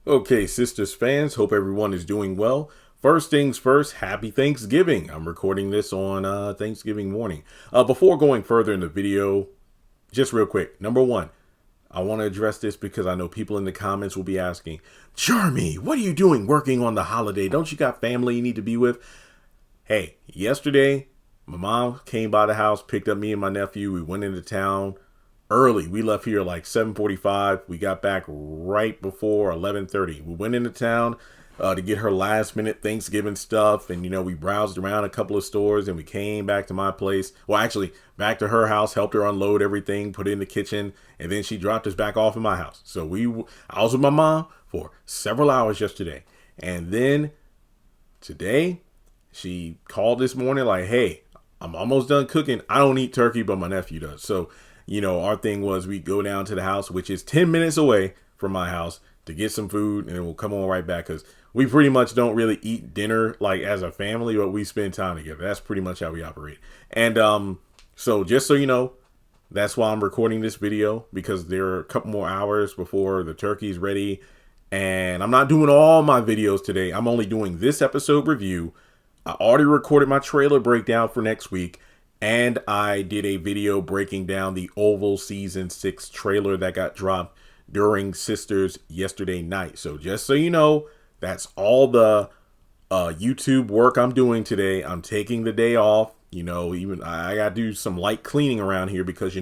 Okay, Sistas fans, hope everyone is doing well. First things first, happy Thanksgiving. I'm recording this on Thanksgiving morning. Before going further in the video, just real quick. Number one, I want to address this because I know people in the comments will be asking, Jeremy, what are you doing working on the holiday? Don't you got family you need to be with? Hey, yesterday, my mom came by the house, picked up me and my nephew. We went into town early. We left here like 7:45. We got back right before 11:30. We went into town to get her last minute Thanksgiving stuff. And, we browsed around a couple of stores and we came back to my place. Well, actually back to her house, helped her unload everything, put it in the kitchen. And then she dropped us back off in my house. So I was with my mom for several hours yesterday. And then today she called this morning like, hey, I'm almost done cooking. I don't eat turkey, but my nephew does. So our thing was we go down to the house, which is 10 minutes away from my house, to get some food, and then we'll come on right back because we pretty much don't really eat dinner like as a family, but we spend time together. That's pretty much how we operate. And so just so you know, that's why I'm recording this video, because there are a couple more hours before the turkey's ready. And I'm not doing all my videos today. I'm only doing this episode review. I already recorded my trailer breakdown for next week. And I did a video breaking down the Oval Season 6 trailer that got dropped during Sisters yesterday night. So just so you know, that's all the YouTube work I'm doing today. I'm taking the day off. Even I got to do some light cleaning around here because,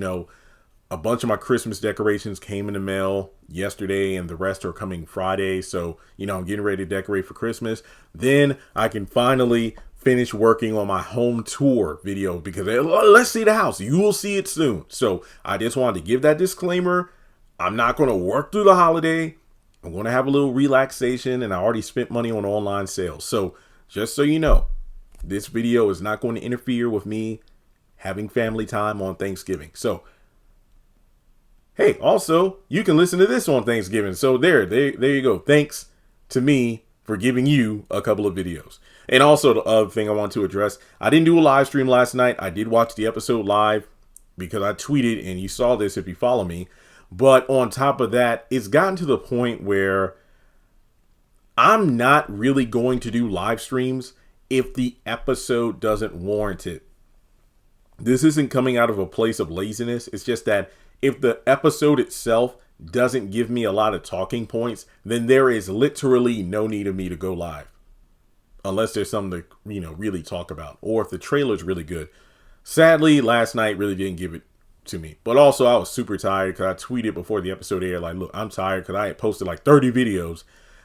a bunch of my Christmas decorations came in the mail yesterday and the rest are coming Friday. So, I'm getting ready to decorate for Christmas. Then I can finally finish working on my home tour video because let's see the house. You will see it soon. So I just wanted to give that disclaimer. I'm not going to work through the holiday. I'm going to have a little relaxation, and I already spent money on online sales. So just so you know, this video is not going to interfere with me having family time on Thanksgiving. So, hey, also, you can listen to this on Thanksgiving. So there you go. Thanks to me for giving you a couple of videos. And also, the other thing I want to address, I didn't do a live stream last night. I did watch the episode live because I tweeted, and you saw this if you follow me. But on top of that, it's gotten to the point where I'm not really going to do live streams if the episode doesn't warrant it. This isn't coming out of a place of laziness. It's just that if the episode itself doesn't give me a lot of talking points, then there is literally no need of me to go live. Unless there's something to, really talk about. Or if the trailer's really good. Sadly, last night really didn't give it to me. But also, I was super tired because I tweeted before the episode aired, like, look, I'm tired because I had posted like 30 videos.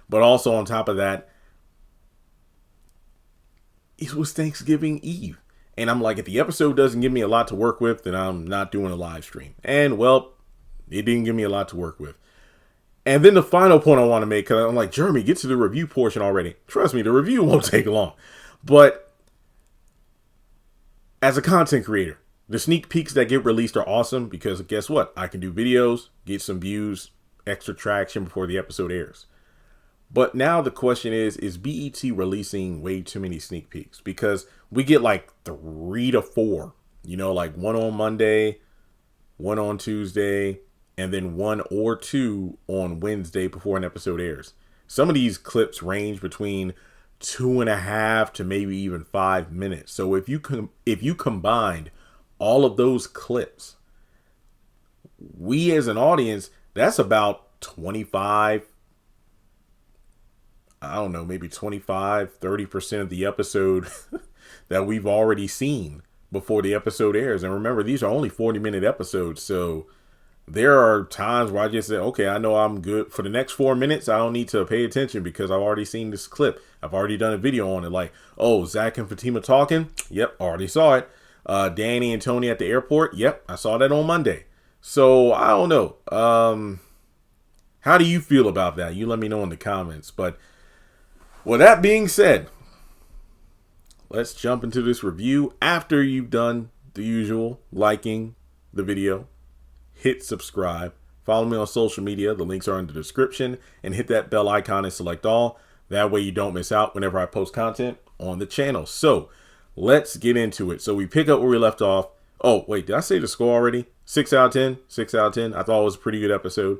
But also on top of that, it was Thanksgiving Eve. And I'm like, if the episode doesn't give me a lot to work with, then I'm not doing a live stream. And, well, it didn't give me a lot to work with. And then the final point I want to make, because I'm like, Jeremy, get to the review portion already. Trust me, the review won't take long. But as a content creator, the sneak peeks that get released are awesome because guess what? I can do videos, get some views, extra traction before the episode airs. But now the question is BET releasing way too many sneak peeks? Because we get like 3 to 4, like one on Monday, one on Tuesday, and then 1 or 2 on Wednesday before an episode airs. Some of these clips range between 2.5 to maybe even 5 minutes. So if you combined all of those clips, we as an audience, that's about 25, I don't know, maybe 25, 30% of the episode that we've already seen before the episode airs. And remember, these are only 40-minute episodes. So there are times where I just say, okay, I know I'm good for the next 4 minutes. I don't need to pay attention because I've already seen this clip. I've already done a video on it. Like, oh, Zach and Fatima talking. Yep, already saw it. Danny and Tony at the airport. Yep, I saw that on Monday. So I don't know. How do you feel about that? You let me know in the comments. But with that being said, let's jump into this review. After you've done the usual, liking the video, hit subscribe, follow me on social media. The links are in the description, and hit that bell icon and select all. That way you don't miss out whenever I post content on the channel. So let's get into it. So we pick up where we left off. Oh, wait, did I say the score already? 6 out of 10. 6 out of 10. I thought it was a pretty good episode.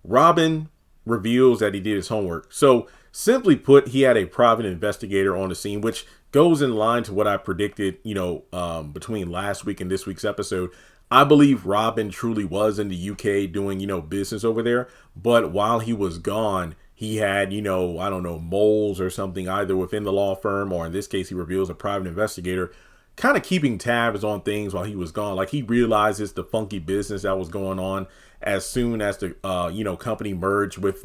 Robin reveals that he did his homework. So simply put, he had a private investigator on the scene, which goes in line to what I predicted, between last week and this week's episode. I believe Robin truly was in the UK doing, business over there. But while he was gone, he had, I don't know, moles or something, either within the law firm, or in this case, he reveals a private investigator kind of keeping tabs on things while he was gone. Like, he realizes the funky business that was going on as soon as the, company merged with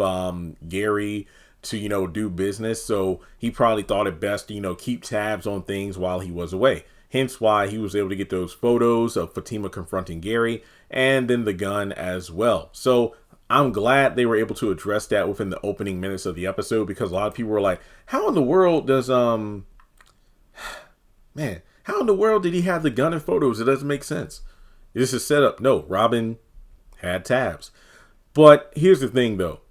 Gary to, do business. So he probably thought it best to, keep tabs on things while he was away. Hence why he was able to get those photos of Fatima confronting Gary and then the gun as well. So I'm glad they were able to address that within the opening minutes of the episode, because a lot of people were like, how in the world does, how in the world did he have the gun and photos? It doesn't make sense. This is set up. No, Robin had tabs. But here's the thing, though.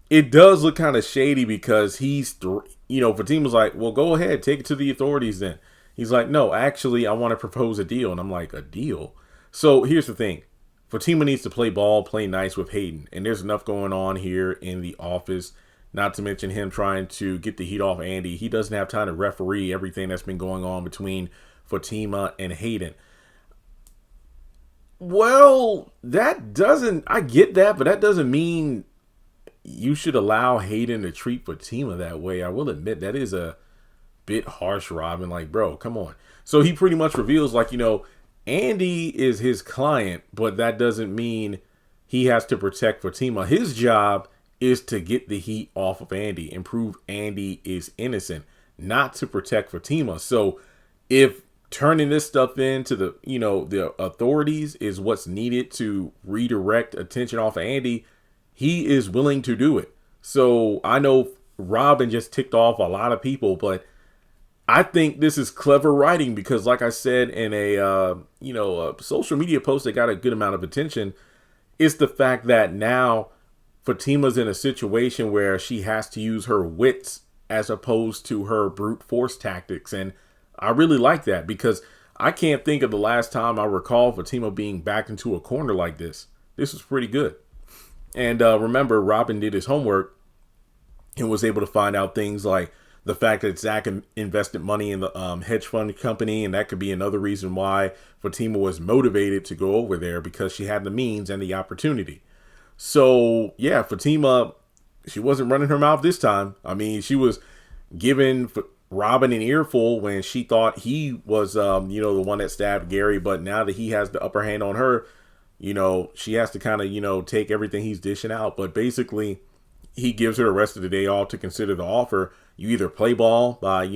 It does look kind of shady because Fatima's like, well, go ahead, take it to the authorities then. He's like, no, actually, I want to propose a deal. And I'm like, a deal? So here's the thing. Fatima needs to play ball, play nice with Hayden. And there's enough going on here in the office, not to mention him trying to get the heat off Andy. He doesn't have time to referee everything that's been going on between Fatima and Hayden. Well, I get that, but that doesn't mean you should allow Hayden to treat Fatima that way. I will admit that is a bit harsh, Robin. Like, bro, come on. So he pretty much reveals, like, Andy is his client, but that doesn't mean he has to protect Fatima. His job is to get the heat off of Andy and prove Andy is innocent, not to protect Fatima. So if turning this stuff into the authorities is what's needed to redirect attention off of Andy, he is willing to do it. So I know Robin just ticked off a lot of people, but I think this is clever writing because, like I said in a social media post that got a good amount of attention, it's the fact that now Fatima's in a situation where she has to use her wits as opposed to her brute force tactics. And I really like that because I can't think of the last time I recall Fatima being backed into a corner like this. This was pretty good. And remember, Robin did his homework and was able to find out things like the fact that Zach invested money in the hedge fund company. And that could be another reason why Fatima was motivated to go over there, because she had the means and the opportunity. So, yeah, Fatima, she wasn't running her mouth this time. I mean, she was giving Robin an earful when she thought he was, the one that stabbed Gary. But now that he has the upper hand on her, she has to kind of, take everything he's dishing out. But basically, he gives her the rest of the day off to consider the offer. You either play ball by,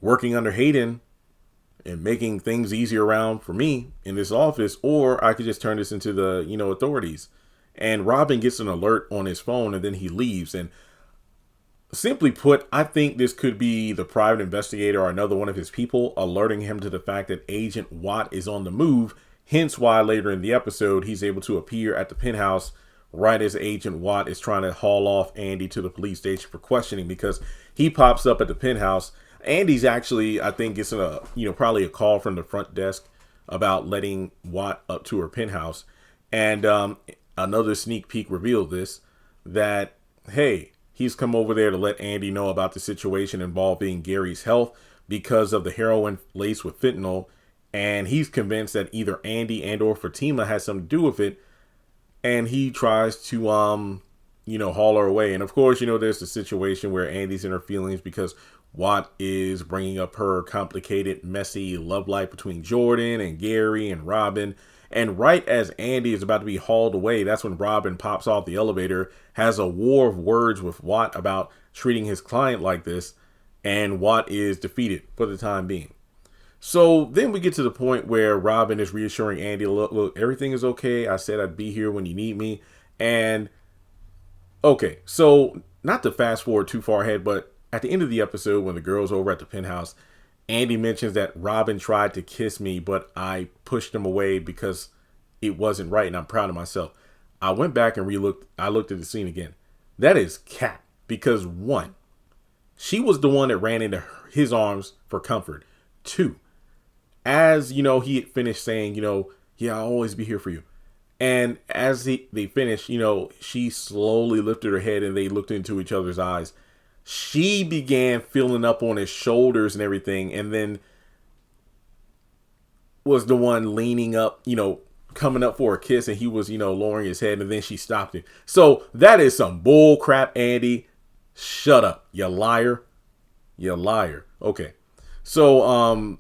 working under Hayden and making things easier around for me in this office, or I could just turn this into the, authorities. And Robin gets an alert on his phone and then he leaves. And simply put, I think this could be the private investigator or another one of his people alerting him to the fact that Agent Watt is on the move. Hence why later in the episode, he's able to appear at the penthouse right as Agent Watt is trying to haul off Andy to the police station for questioning, because he pops up at the penthouse. Andy's actually, I think, gets probably a call from the front desk about letting Watt up to her penthouse. And another sneak peek revealed this, that, hey, he's come over there to let Andy know about the situation involving Gary's health because of the heroin laced with fentanyl. And he's convinced that either Andy and or Fatima has something to do with it. And he tries to, haul her away. And of course, there's the situation where Andy's in her feelings because Watt is bringing up her complicated, messy love life between Jordan and Gary and Robin. And right as Andy is about to be hauled away, that's when Robin pops off the elevator, has a war of words with Watt about treating his client like this. And Watt is defeated for the time being. So then we get to the point where Robin is reassuring Andy, look, everything is okay. I said I'd be here when you need me. And okay, so not to fast forward too far ahead, but at the end of the episode, when the girl's over at the penthouse, Andy mentions that Robin tried to kiss me, but I pushed him away because it wasn't right. And I'm proud of myself. I went back and I looked at the scene again. That is cap, because 1, she was the one that ran into his arms for comfort. 2, as he had finished saying, yeah, I'll always be here for you. And as they finished, she slowly lifted her head and they looked into each other's eyes. She began feeling up on his shoulders and everything, and then was the one leaning up, coming up for a kiss, and he was, lowering his head, and then she stopped him. So that is some bull crap, Andy. Shut up, you liar. You liar. Okay. So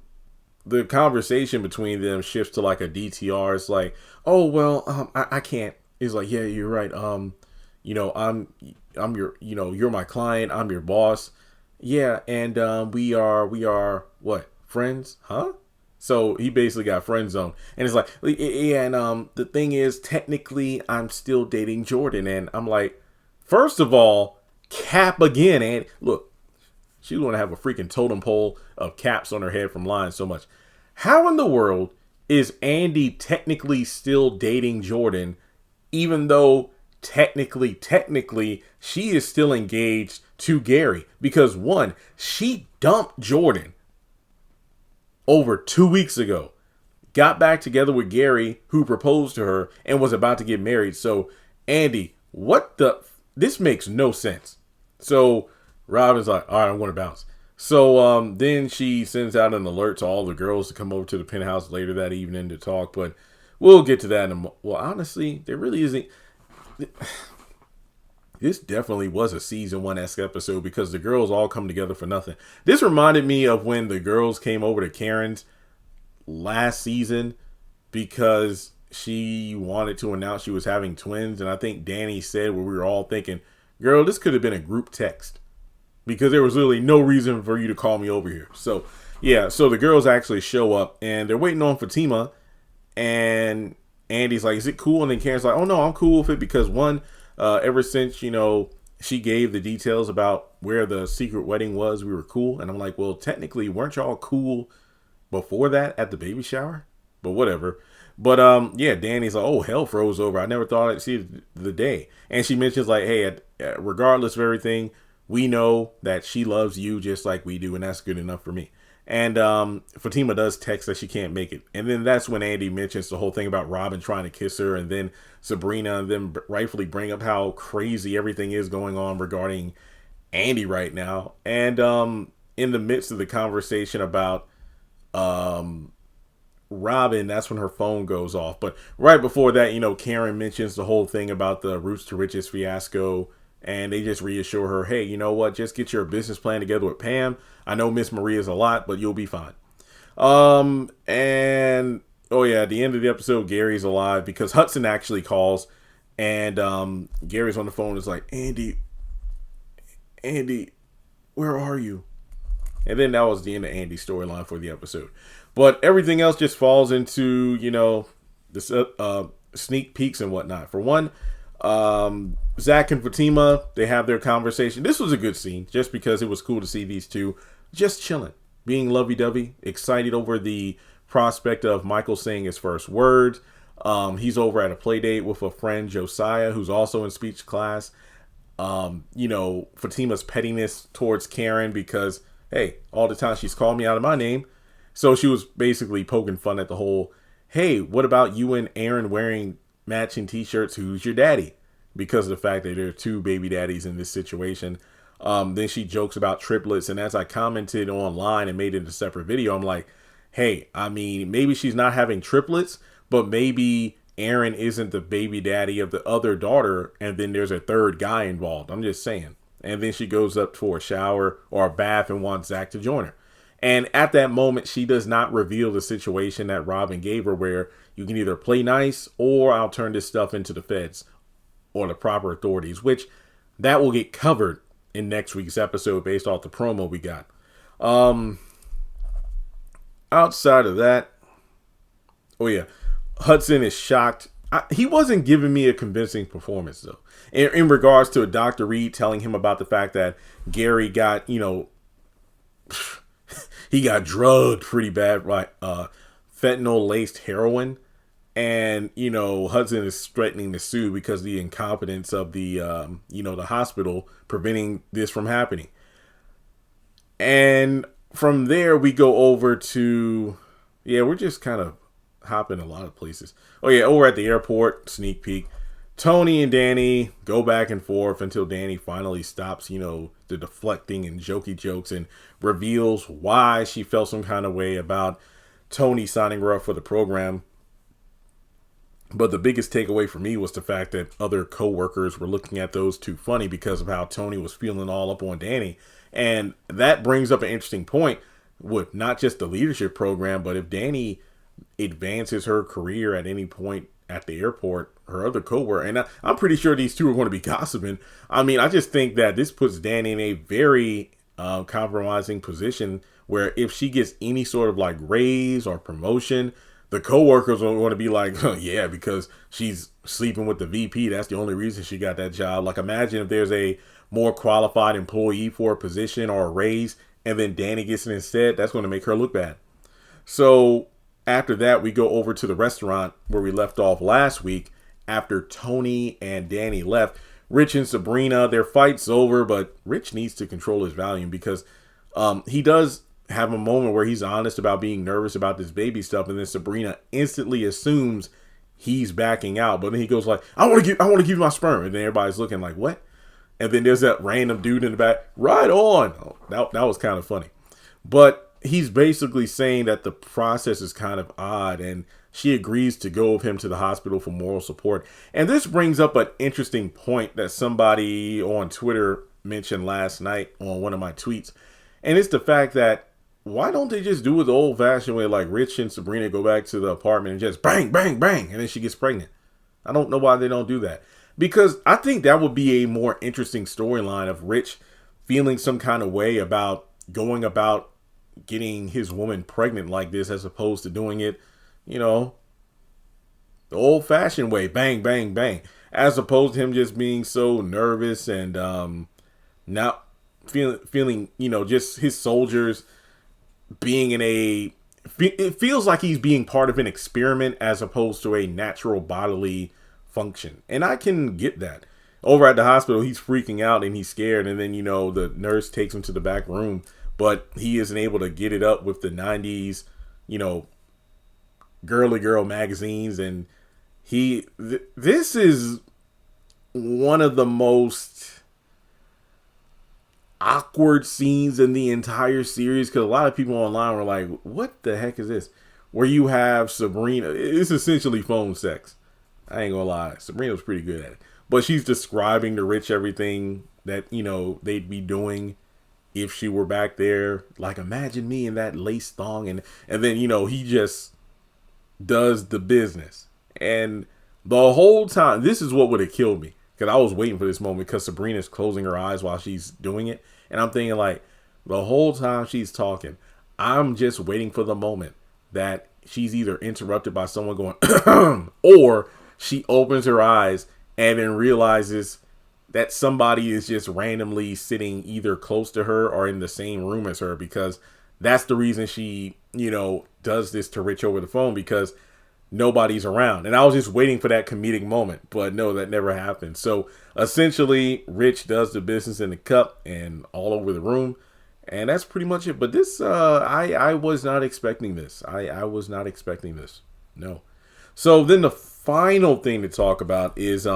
the conversation between them shifts to like a DTR. It's like, oh well, I can't. It's like, yeah, you're right. I'm your, you're my client. I'm your boss. Yeah, and we are what, friends? Huh? So he basically got friend zoned, and it's like, yeah, and the thing is, technically, I'm still dating Jordan, and I'm like, first of all, cap again, and look, she's going to have a freaking totem pole of caps on her head from lying so much. How in the world is Andy technically still dating Jordan, even though technically, she is still engaged to Gary? Because one, she dumped Jordan over 2 weeks ago, got back together with Gary, who proposed to her and was about to get married. So, Andy, this makes no sense. So, Robin's like, all right, I'm going to bounce. So, then she sends out an alert to all the girls to come over to the penthouse later that evening to talk, but we'll get to that well, honestly, there really isn't. This definitely was a season 1-esque episode because the girls all come together for nothing. This reminded me of when the girls came over to Karen's last season because she wanted to announce she was having twins. And I think Danny said what we were all thinking, girl, this could have been a group text because there was literally no reason for you to call me over here. So, yeah, so the girls actually show up and they're waiting on Fatima. And Andy's like, is it cool? And then Karen's like, oh, no, I'm cool with it because one, ever since, she gave the details about where the secret wedding was, we were cool. And I'm like, well, technically, weren't y'all cool before that at the baby shower? But whatever. But, yeah, Danny's like, oh, hell froze over. I never thought I'd see the day. And she mentions like, hey, regardless of everything, we know that she loves you just like we do. And that's good enough for me. And Fatima does text that she can't make it. And then that's when Andy mentions the whole thing about Robin trying to kiss her. And then Sabrina and then rightfully bring up how crazy everything is going on regarding Andy right now. And in the midst of the conversation about Robin, that's when her phone goes off. But right before that, Karen mentions the whole thing about the Roots to Riches fiasco. And they just reassure her, hey, you know what? Just get your business plan together with Pam. I know Miss Maria's a lot, but you'll be fine. And oh yeah, at the end of the episode, Gary's alive because Hudson actually calls, and Gary's on the phone. Is like, Andy, where are you? And then that was the end of Andy's storyline for the episode. But everything else just falls into this sneak peeks and whatnot. For one, Zach and Fatima, they have their conversation. This was a good scene just because it was cool to see these two just chilling, being lovey-dovey, excited over the prospect of Michael saying his first words. He's over at a play date with a friend, Josiah, who's also in speech class. Fatima's pettiness towards Karen because, hey, all the time she's called me out of my name. So she was basically poking fun at the whole, hey, what about you and Aaron wearing matching t-shirts? Who's your daddy? Because of the fact that there are two baby daddies in this situation. Then she jokes about triplets. And as I commented online and made it a separate video, I'm like, hey, I mean, maybe she's not having triplets, but maybe Aaron isn't the baby daddy of the other daughter. And then there's a third guy involved. I'm just saying. And then she goes up for a shower or a bath and wants Zach to join her. And at that moment, she does not reveal the situation that Robin gave her where you can either play nice or I'll turn this stuff into the feds or the proper authorities, which that will get covered in next week's episode based off the promo we got. Outside of that, oh yeah, Hudson is shocked. He wasn't giving me a convincing performance though. In regards to Dr. Reed telling him about the fact that Gary got, he got drugged pretty bad by fentanyl laced heroin. And, Hudson is threatening to sue because of the incompetence of the, the hospital preventing this from happening. And from there, we go over to, we're just kind of hopping a lot of places. Oh yeah, over at the airport, sneak peek. Tony and Danny go back and forth until Danny finally stops, the deflecting and jokey jokes and reveals why she felt some kind of way about Tony signing her up for the program. But the biggest takeaway for me was the fact that other coworkers were looking at those two funny because of how Tony was feeling all up on Danny. And that brings up an interesting point with not just the leadership program, but if Danny advances her career at any point at the airport, her other coworker, and I'm pretty sure these two are going to be gossiping. I mean, I just think that this puts Danny in a very compromising position where if she gets any sort of like raise or promotion, the coworkers are going to be like, yeah, because she's sleeping with the VP. That's the only reason she got that job. Like, imagine if there's a more qualified employee for a position or a raise, and then Danny gets it instead. That's going to make her look bad. So after that, we go over to the restaurant where we left off last week. After Tony and Danny left, Rich and Sabrina, their fight's over, but Rich needs to control his volume because he does have a moment where he's honest about being nervous about this baby stuff, and then Sabrina instantly assumes he's backing out. But then he goes like, I want to give you my sperm, and then everybody's looking like, what? And then there's that random dude in the back, right on. Oh, that was kind of funny. But he's basically saying that the process is kind of odd, and she agrees to go with him to the hospital for moral support. And this brings up an interesting point that somebody on Twitter mentioned last night on one of my tweets. And it's the fact that why don't they just do it the old-fashioned way, like Rich and Sabrina go back to the apartment and just bang, bang, bang, and then she gets pregnant? I don't know why they don't do that. Because I think that would be a more interesting storyline of Rich feeling some kind of way about going about getting his woman pregnant like this as opposed to doing it, the old-fashioned way, bang, bang, bang, as opposed to him just being so nervous and not feeling, just his soldiers being it feels like he's being part of an experiment as opposed to a natural bodily function. And I can get that. Over at the hospital, he's freaking out and he's scared. And then, the nurse takes him to the back room, but he isn't able to get it up with the 90s, girly girl magazines. And this is one of the most awkward scenes in the entire series, because a lot of people online were like, what the heck is this? Where you have Sabrina, it's essentially phone sex. I ain't gonna lie, Sabrina was pretty good at it, but she's describing to Rich everything that they'd be doing if she were back there. Like, imagine me in that lace thong, and then he just does the business. And the whole time, this is what would have killed me, because I was waiting for this moment, because Sabrina's closing her eyes while she's doing it. And I'm thinking, like, the whole time she's talking, I'm just waiting for the moment that she's either interrupted by someone going, or she opens her eyes and then realizes that somebody is just randomly sitting either close to her or in the same room as her, because that's the reason she, does this to Rich over the phone, because nobody's around. And I was just waiting for that comedic moment, but no, that never happened. So essentially, Rich does the business in the cup and all over the room, and that's pretty much it. But this, I was not expecting this. I was not expecting this. No. So then the final thing to talk about is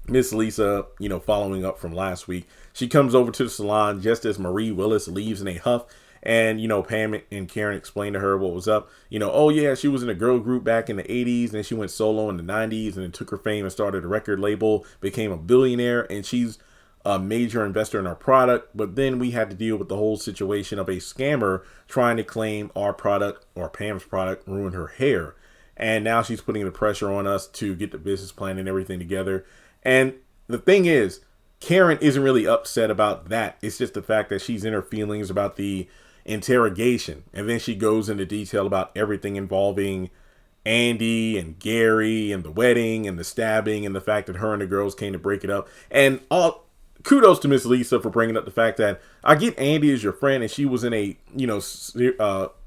Miss Lisa, following up from last week. She comes over to the salon just as Marie Willis leaves in a huff. And, Pam and Karen explained to her what was up. Oh, yeah, she was in a girl group back in the 80s. And she went solo in the 90s and then took her fame and started a record label, became a billionaire. And she's a major investor in our product. But then we had to deal with the whole situation of a scammer trying to claim our product, or Pam's product, ruined her hair. And now she's putting the pressure on us to get the business plan and everything together. And the thing is, Karen isn't really upset about that. It's just the fact that she's in her feelings about the interrogation. And then she goes into detail about everything involving Andy and Gary and the wedding and the stabbing and the fact that her and the girls came to break it up. And all kudos to Miss Lisa for bringing up the fact that I get Andy as your friend and she was in a,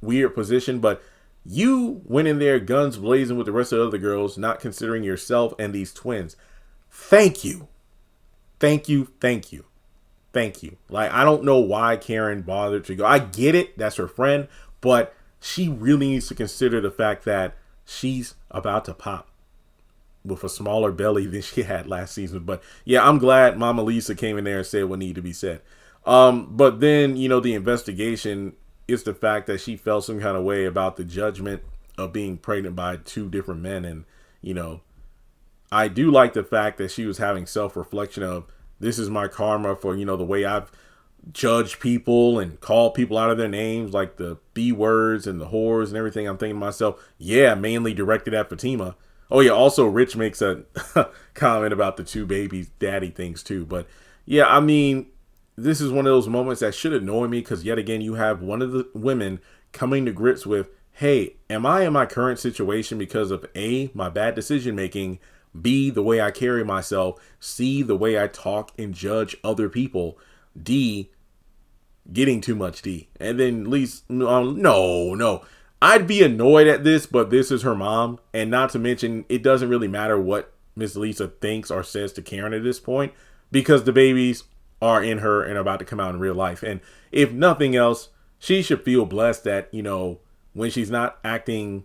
weird position, but you went in there guns blazing with the rest of the other girls, not considering yourself and these twins. Thank you. Thank you. Thank you. Thank you. Like, I don't know why Karen bothered to go. I get it. That's her friend. But she really needs to consider the fact that she's about to pop with a smaller belly than she had last season. But yeah, I'm glad Mama Lisa came in there and said what needed to be said. But then, the investigation is the fact that she felt some kind of way about the judgment of being pregnant by two different men. And, I do like the fact that she was having self-reflection of, this is my karma for, the way I've judged people and called people out of their names, like the B words and the whores and everything. I'm thinking to myself, yeah, mainly directed at Fatima. Oh yeah, also Rich makes a comment about the two babies daddy things too. But yeah, I mean, this is one of those moments that should annoy me, because yet again, you have one of the women coming to grips with, hey, am I in my current situation because of A, my bad decision making, B, the way I carry myself, C, the way I talk and judge other people, D, getting too much D. And then at least, no. I'd be annoyed at this, but this is her mom. And not to mention, it doesn't really matter what Miss Lisa thinks or says to Karen at this point, because the babies are in her and are about to come out in real life. And if nothing else, she should feel blessed that, when she's not acting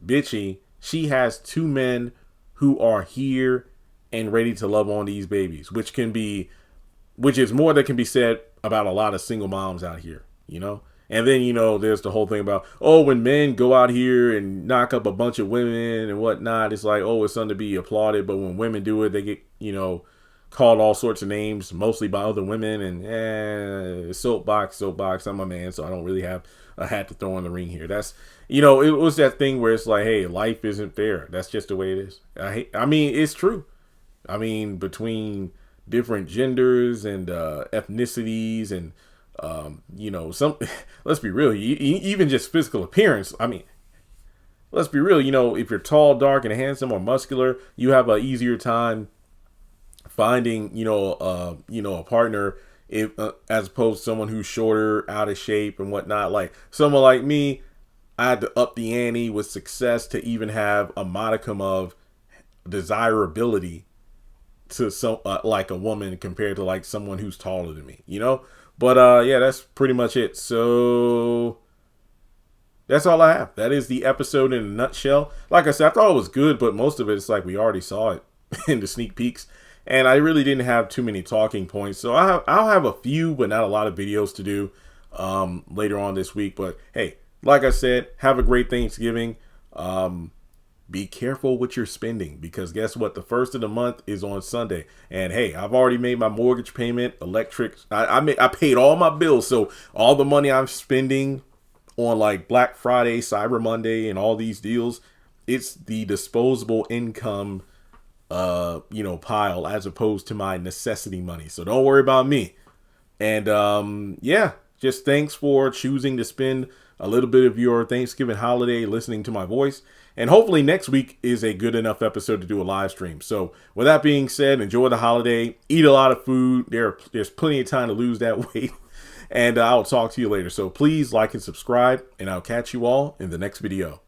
bitchy, she has two men who are here and ready to love on these babies, which is more that can be said about a lot of single moms out here, And then, there's the whole thing about, when men go out here and knock up a bunch of women and whatnot, it's like, it's something to be applauded. But when women do it, they get, called all sorts of names, mostly by other women. And soapbox, I'm a man, so I don't really have a hat to throw in the ring here. That's, it was that thing where it's like, hey, life isn't fair. That's just the way it is. I mean, it's true. I mean, between different genders and ethnicities and, some, let's be real, even just physical appearance. I mean, let's be real, if you're tall, dark, and handsome or muscular, you have an easier time finding, a partner if, as opposed to someone who's shorter, out of shape and whatnot. Like someone like me, I had to up the ante with success to even have a modicum of desirability to like a woman compared to like someone who's taller than me, But yeah, that's pretty much it. So that's all I have. That is the episode in a nutshell. Like I said, I thought it was good, but most of it's like we already saw it in the sneak peeks. And I really didn't have too many talking points. So I'll have a few, but not a lot of videos to do later on this week. But hey, like I said, have a great Thanksgiving. Be careful what you're spending, because guess what? The first of the month is on Sunday. And hey, I've already made my mortgage payment, electric. I paid all my bills. So all the money I'm spending on like Black Friday, Cyber Monday, and all these deals, it's the disposable income, pile, as opposed to my necessity money. So don't worry about me. And yeah, just thanks for choosing to spend a little bit of your Thanksgiving holiday listening to my voice. And hopefully next week is a good enough episode to do a live stream. So with that being said, enjoy the holiday, eat a lot of food. There's plenty of time to lose that weight. And I'll talk to you later. So please like and subscribe, and I'll catch you all in the next video.